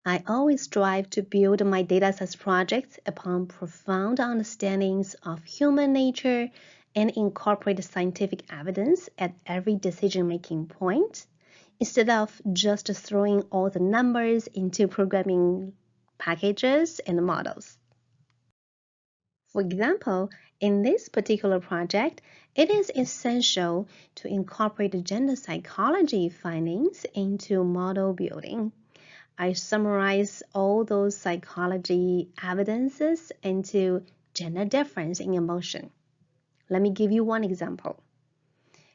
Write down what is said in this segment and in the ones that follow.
I always strive to build my data science projects upon profound understandings of human nature and incorporate scientific evidence at every decision-making point, instead of just throwing all the numbers into programming packages and models. For example, in this particular project, it is essential to incorporate gender psychology findings into model building. I summarize all those psychology evidences into gender difference in emotion. Let me give you one example.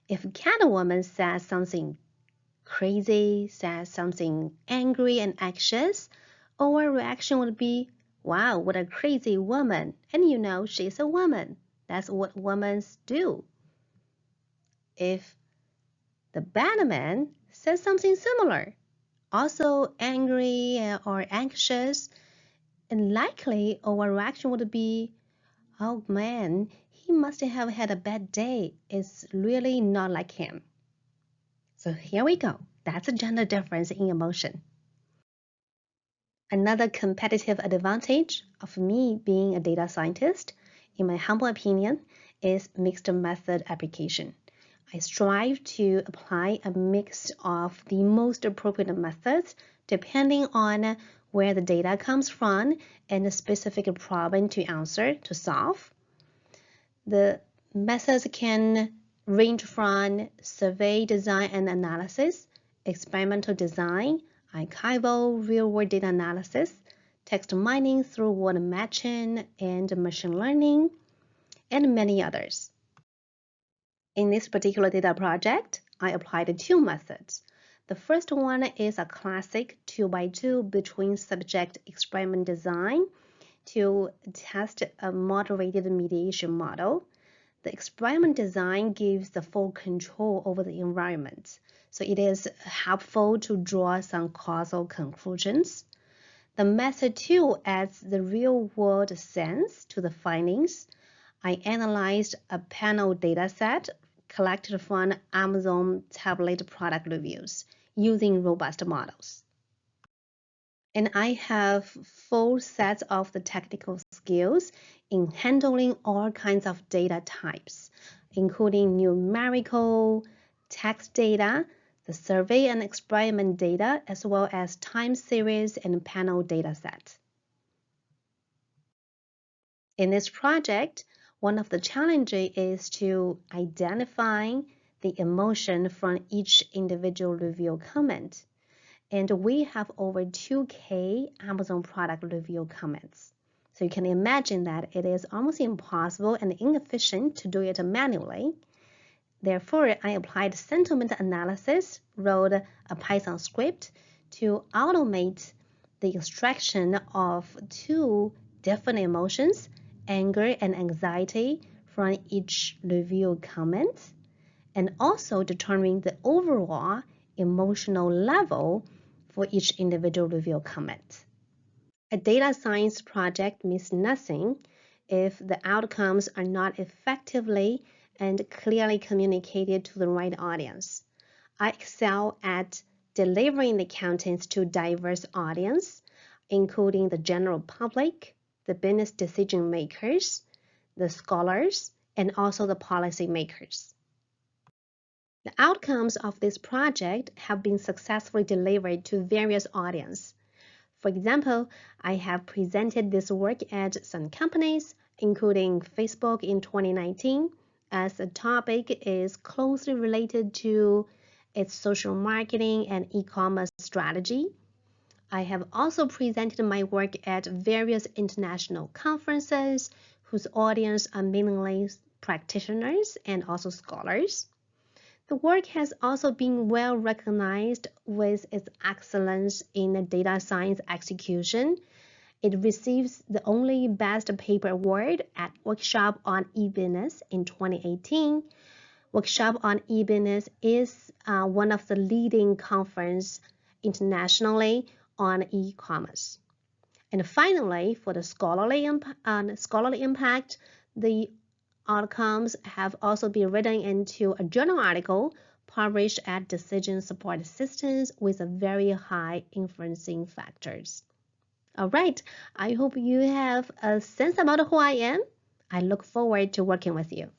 If Catwoman says something crazy, says something angry and anxious, our reaction would be, wow, what a crazy woman. And you know, she's a woman. That's what women do. If the Batman says something similar, also angry or anxious, and likely our reaction would be, oh man, he must have had a bad day. It's really not like him. So here we go. That's a gender difference in emotion. Another competitive advantage of me being a data scientist, in my humble opinion, is mixed method application. I strive to apply a mix of the most appropriate methods depending on where the data comes from and the specific problem to answer to solve. The methods can range from survey design and analysis, experimental design, archival real-world data analysis, text mining through word matching and machine learning, and many others. In this particular data project, I applied two methods. The first one is a classic 2x2 between subject experiment design to test a moderated mediation model. The experiment design gives the full control over the environment, so it is helpful to draw some causal conclusions. The method 2 adds the real-world sense to the findings. I analyzed a panel dataset collected from Amazon tablet product reviews using robust models. And I have full sets of the technical skills in handling all kinds of data types, including numerical, text data, the survey and experiment data, as well as time series and panel data sets. In this project, one of the challenges is to identify the emotion from each individual review comment. And we have over 2K Amazon product review comments. So you can imagine that it is almost impossible and inefficient to do it manually. Therefore, I applied sentiment analysis, wrote a Python script to automate the extraction of two different emotions, anger and anxiety, from each review comment, and also determine the overall emotional level for each individual review comment. A data science project means nothing if the outcomes are not effectively and clearly communicated to the right audience. I excel at delivering the contents to diverse audience, including the general public, the business decision makers, the scholars, and also the policy makers. The outcomes of this project have been successfully delivered to various audiences. For example, I have presented this work at some companies, including Facebook in 2019, as the topic is closely related to its social marketing and e-commerce strategy. I have also presented my work at various international conferences whose audience are mainly practitioners and also scholars. The work has also been well recognized with its excellence in data science execution. It receives the only Best Paper Award at Workshop on E-Business in 2018. Workshop on E-Business is one of the leading conferences internationally on e-commerce. And finally, for the scholarly impact, the outcomes have also been written into a journal article published at decision support systems with a very high influencing factors. All right, I hope you have a sense about who I am. I look forward to working with you.